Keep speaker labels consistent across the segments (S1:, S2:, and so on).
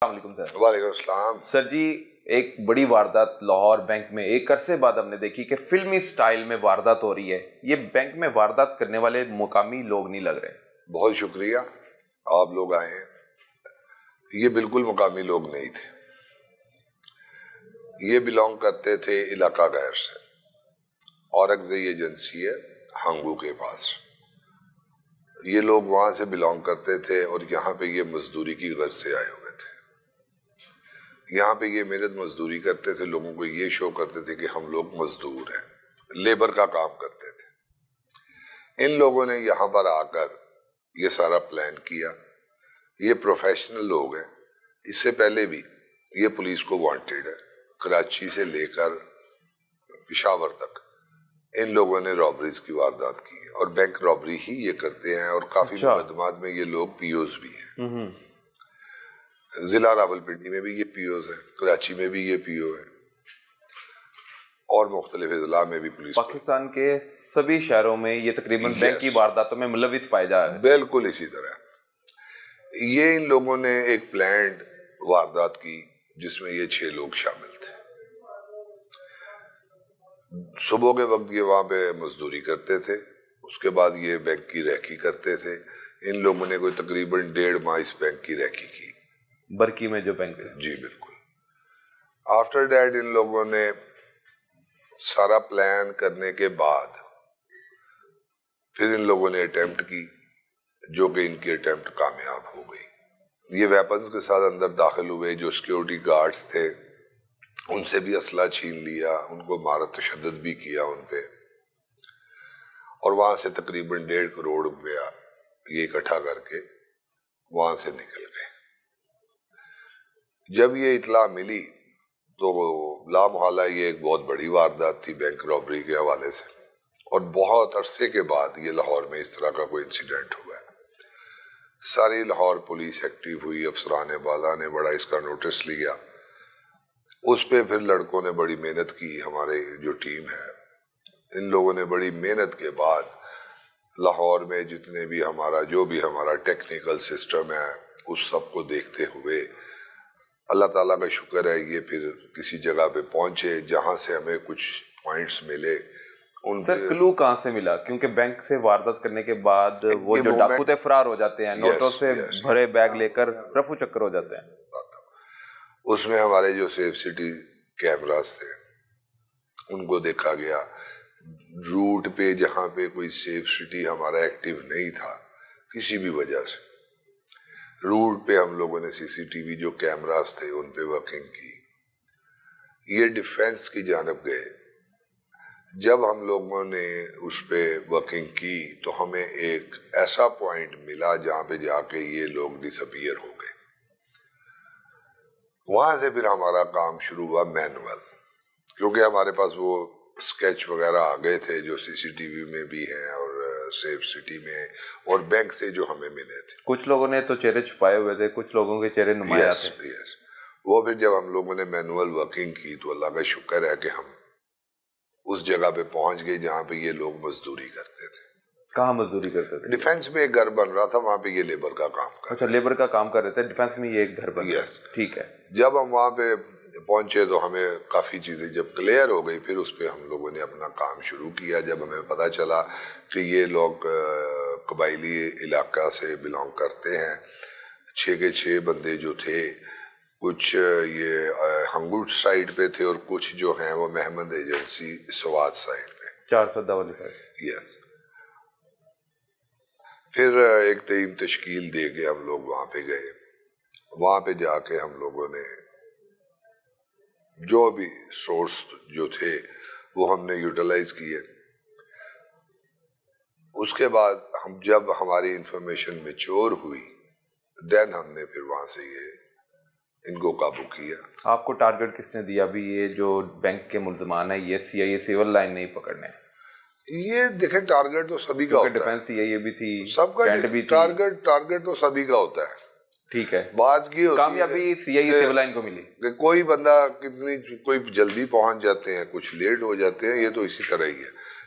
S1: السلام علیکم سر۔
S2: وعلیکم السلام
S1: سر جی، ایک بڑی واردات لاہور بینک میں ایک عرصے بعد ہم نے دیکھی کہ فلمی سٹائل میں واردات ہو رہی ہے۔ یہ بینک میں واردات کرنے والے مقامی لوگ نہیں لگ رہے۔
S2: بہت شکریہ، آپ لوگ آئے ہیں۔ یہ بالکل مقامی لوگ نہیں تھے، یہ بلانگ کرتے تھے علاقہ غیر سے، اورنگزئی ایجنسی ہے ہنگو کے پاس۔ یہ لوگ وہاں سے بلانگ کرتے تھے اور یہاں پہ یہ مزدوری کی غرض سے آئے ہوئے تھے۔ یہاں پہ یہ محنت مزدوری کرتے تھے، لوگوں کو یہ شو کرتے تھے کہ ہم لوگ مزدور ہیں، لیبر کا کام کرتے تھے۔ ان لوگوں نے یہاں پر آ کر یہ سارا پلان کیا۔ یہ پروفیشنل لوگ ہیں، اس سے پہلے بھی یہ پولیس کو وانٹیڈ ہے۔ کراچی سے لے کر پشاور تک ان لوگوں نے رابریز کی واردات کی ہے، اور بینک رابری ہی یہ کرتے ہیں، اور کافی مقدمات میں یہ لوگ پی اوز بھی ہیں۔ ضلع راولپنڈی میں بھی یہ پی اوز ہیں، کراچی میں بھی یہ پی او ہے، اور مختلف اضلاع میں بھی پولیس۔
S1: پاکستان کے سبھی شہروں میں یہ تقریباً بینک کی وارداتوں میں ملوث پائے جا رہے ہیں۔
S2: بالکل اسی طرح یہ ان لوگوں نے ایک پلانڈ واردات کی جس میں یہ 6 لوگ شامل تھے۔ صبح کے وقت یہ وہاں پہ مزدوری کرتے تھے، اس کے بعد یہ بینک کی ریکی کرتے تھے۔ ان لوگوں نے کوئی تقریباً 1.5 ماہ اس بینک کی ریکی کی،
S1: برکی میں جو بینک ہے۔
S2: جی بالکل۔ آفٹر دیٹ ان لوگوں نے سارا پلان کرنے کے بعد پھر ان لوگوں نے اٹیمپٹ کی، جو کہ ان کی اٹیمپٹ کامیاب ہو گئی۔ یہ ویپنز کے ساتھ اندر داخل ہوئے، جو سیکیورٹی گارڈز تھے ان سے بھی اسلحہ چھین لیا، ان کو مارا تشدد بھی کیا ان پہ، اور وہاں سے تقریباً 1.5 کروڑ روپیہ یہ اکٹھا کر کے وہاں سے نکل گئے۔ جب یہ اطلاع ملی تو لا محالہ یہ ایک بہت بڑی واردات تھی بینک رابری کے حوالے سے، اور بہت عرصے کے بعد یہ لاہور میں اس طرح کا کوئی انسیڈنٹ ہوا ہے۔ ساری لاہور پولیس ایکٹیو ہوئی، افسران بالا نے بڑا اس کا نوٹس لیا۔ اس پہ پھر لڑکوں نے بڑی محنت کی، ہمارے جو ٹیم ہے ان لوگوں نے بڑی محنت کے بعد لاہور میں جتنے بھی جو بھی ہمارا ٹیکنیکل سسٹم ہے اس سب کو دیکھتے ہوئے اللہ تعالیٰ کا شکر ہے یہ پھر کسی جگہ پہ پہنچے جہاں سے ہمیں کچھ پوائنٹس ملے۔
S1: سر کلو کہاں سے ملا؟ کیونکہ بینک سے واردات کرنے کے بعد وہ جو ڈاکو تھے فرار ہو جاتے ہیں، نوٹوں سے بھرے بیگ لے کر رفو چکر ہو جاتے ہیں۔
S2: اس میں ہمارے جو سیف سٹی کیمراز تھے ان کو دیکھا گیا، روٹ پہ جہاں پہ کوئی سیف سٹی ہمارا ایکٹیو نہیں تھا کسی بھی وجہ سے، روٹ پہ ہم لوگوں نے سی سی ٹی وی جو کیمراز تھے ان پہ ورکنگ کی۔ یہ ڈیفینس کی جانب گئے۔ جب ہم لوگوں نے اس پہ ورکنگ کی تو ہمیں ایک ایسا پوائنٹ ملا جہاں پہ جا کے یہ لوگ ڈس اپیئر ہو گئے۔ وہاں سے پھر ہمارا کام شروع ہوا مینول، کیونکہ ہمارے پاس وہ اسکیچ وغیرہ آ گئے تھے جو سی سی ٹی وی میں بھی ہیں اور سیف سٹی میں اور بینک سے جو ہمیں ملے تھے۔
S1: کچھ لوگوں نے تو چہرے چھپائے ہوئے تھے، کچھ لوگوں کے چہرے نمایاں تھے۔
S2: وہ پھر جب ہم لوگوں نے مینول ورکنگ کی تو اللہ کا شکر ہے کہ ہم اس جگہ پہ پہنچ گئے جہاں پہ یہ لوگ مزدوری کرتے تھے۔
S1: کہاں مزدوری کرتے تھے؟
S2: ڈیفینس میں ایک گھر بن رہا تھا، وہاں پہ یہ لیبر کا کام کرتے تھے۔
S1: اچھا، لیبر کا کام کر رہے تھے، ڈیفینس میں یہ ایک گھر بن رہا ہے۔ ٹھیک ہے۔
S2: جب ہم وہاں پہ پہنچے تو ہمیں کافی چیزیں جب کلیئر ہو گئی پھر اس پہ ہم لوگوں نے اپنا کام شروع کیا۔ جب ہمیں پتہ چلا کہ یہ لوگ قبائلی علاقہ سے بلانگ کرتے ہیں، 6 کے 6 بندے جو تھے، کچھ یہ ہنگوٹ سائڈ پہ تھے اور کچھ جو ہیں وہ محمد ایجنسی سوات سائڈ پہ،
S1: 4 سدہ والی سائڈ۔
S2: یس۔ پھر ایک ٹیم تشکیل دے کے ہم لوگ وہاں پہ گئے۔ وہاں پہ جا کے ہم لوگوں نے جو بھی سورس جو تھے وہ ہم نے یوٹیلائز کیے۔ اس کے بعد جب ہماری انفارمیشن میچور ہوئی دین ہم نے پھر وہاں سے ان کو قابو کیا۔
S1: آپ کو ٹارگٹ کس نے دیا بھی یہ جو بینک کے ملزمان ہیں یہ سی آئی اے سیول لائن نہیں پکڑنے؟
S2: یہ دیکھیں ٹارگٹ تو سبھی کا ہوتا ہے،
S1: ڈیفینس سی آئی اے بھی تھی،
S2: سب کا ٹارگٹ تو سبھی کا ہوتا ہے۔
S1: ٹھیک ہے۔
S2: بات کی
S1: کامیابی سی آئی اے سیول لائن کو ملی
S2: کہ کوئی بندہ کوئی جلدی پہنچ جاتے ہیں، کچھ لیٹ ہو جاتے ہیں، یہ تو اسی طرح ہی ہے۔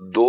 S2: 2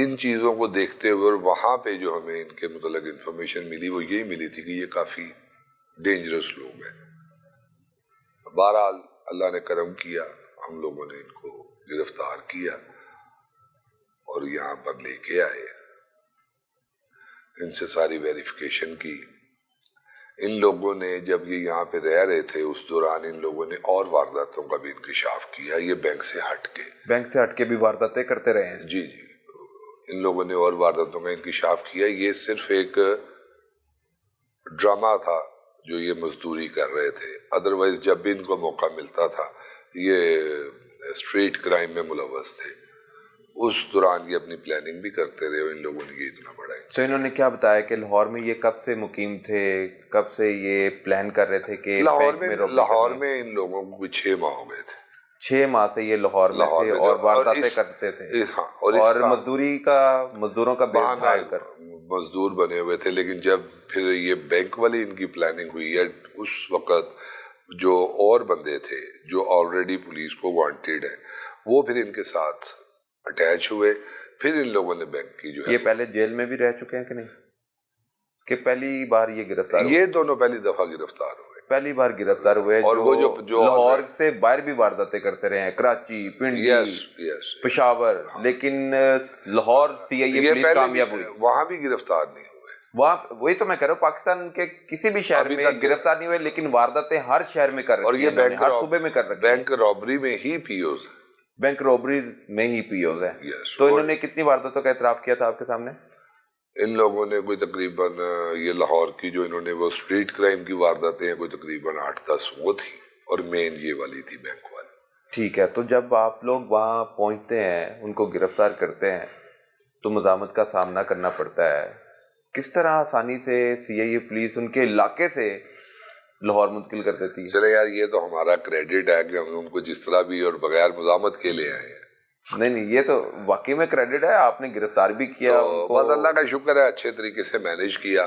S2: ان چیزوں کو دیکھتے ہوئے، اور وہاں پہ جو ہمیں ان کے متعلق انفارمیشن ملی وہ یہی ملی تھی کہ یہ کافی ڈینجرس لوگ ہیں۔ بہرحال اللہ نے کرم کیا، ہم لوگوں نے ان کو گرفتار کیا اور یہاں پر لے کے آئے، ان سے ساری ویریفیکیشن کی۔ ان لوگوں نے جب یہ یہاں پہ رہ رہے تھے اس دوران ان لوگوں نے اور وارداتوں کا بھی انکشاف کیا، یہ بینک سے ہٹ کے
S1: بھی وارداتیں کرتے رہے ہیں۔
S2: جی ان لوگوں نے اور وارداتوں کا انکشاف کیا۔ یہ صرف ایک ڈرامہ تھا جو یہ مزدوری کر رہے تھے، ادروائز جب بھی ان کو موقع ملتا تھا یہ اسٹریٹ کرائم میں ملوث تھے۔ اس دوران یہ اپنی پلاننگ بھی کرتے رہے اور ان لوگوں نے یہ اتنا بڑا
S1: تو انہوں نے کیا بتایا کہ لاہور میں یہ کب سے مقیم تھے، کب سے یہ پلان کر رہے تھے کہ
S2: لاہور میں ان لوگوں کو 6 ماہ ہو گئے تھے،
S1: 6 ماہ سے یہ لاہور میں تھے اور وارداتیں کرتے تھے اور مزدوروں کا بہال کر
S2: مزدور بنے ہوئے تھے۔ لیکن جب پھر یہ بینک والی ان کی پلاننگ ہوئی ہے، اس وقت جو اور بندے تھے جو آلریڈی پولیس کو وانٹیڈ ہیں وہ پھر ان کے ساتھ اٹیچ ہوئے۔ پھر ان لوگوں نے بینک کی جو ہے،
S1: یہ پہلے جیل میں بھی رہ چکے ہیں کہ نہیں، کہ پہلی بار یہ گرفتار ہوئے؟
S2: یہ دونوں پہلی دفعہ گرفتار ہوئے،
S1: پہلی بار گرفتار ہوئے، اور وہ جو لاہور سے باہر بھی وارداتیں کرتے رہے ہیں، کراچی، پنڈی، پشاور، لیکن لاہور سی آئی اے پولیس کامیاب ہوئی،
S2: وہاں بھی گرفتار نہیں ہوئے۔
S1: وہاں وہی تو میں کہہ رہا ہوں، پاکستان کے کسی بھی شہر میں گرفتار نہیں ہوئے، لیکن وارداتیں ہر شہر میں کر رکھی ہیں، ہر صوبے میں کر رکھی ہیں۔
S2: بینک رابری میں ہی پی اوز
S1: بینک رابری میں ہی پی اوز ہیں۔ تو انہوں نے کتنی وارداتوں کا اعتراف کیا تھا آپ کے سامنے؟
S2: ان لوگوں نے کوئی تقریباً یہ لاہور کی جو انہوں نے وہ اسٹریٹ کرائم کی وارداتیں ہیں کوئی تقریباً 8-10 وہ تھی، اور مین یہ والی تھی بینک والی۔
S1: ٹھیک ہے، تو جب آپ لوگ وہاں پہنچتے ہیں، ان کو گرفتار کرتے ہیں تو مزاحمت کا سامنا کرنا پڑتا ہے، کس طرح آسانی سے سی آئی اے پولیس ان کے علاقے سے لاہور منتقل کر دیتی ہے؟
S2: چلے یار یہ تو ہمارا کریڈٹ ہے کہ ہم ان کو جس طرح بھی اور بغیر مزاحمت کے لے آئے ہیں۔
S1: نہیں یہ تو واقعی میں کریڈٹ ہے، آپ نے گرفتار بھی کیا،
S2: بہت اللہ کا شکر ہے، اچھے طریقے سے مینیج کیا۔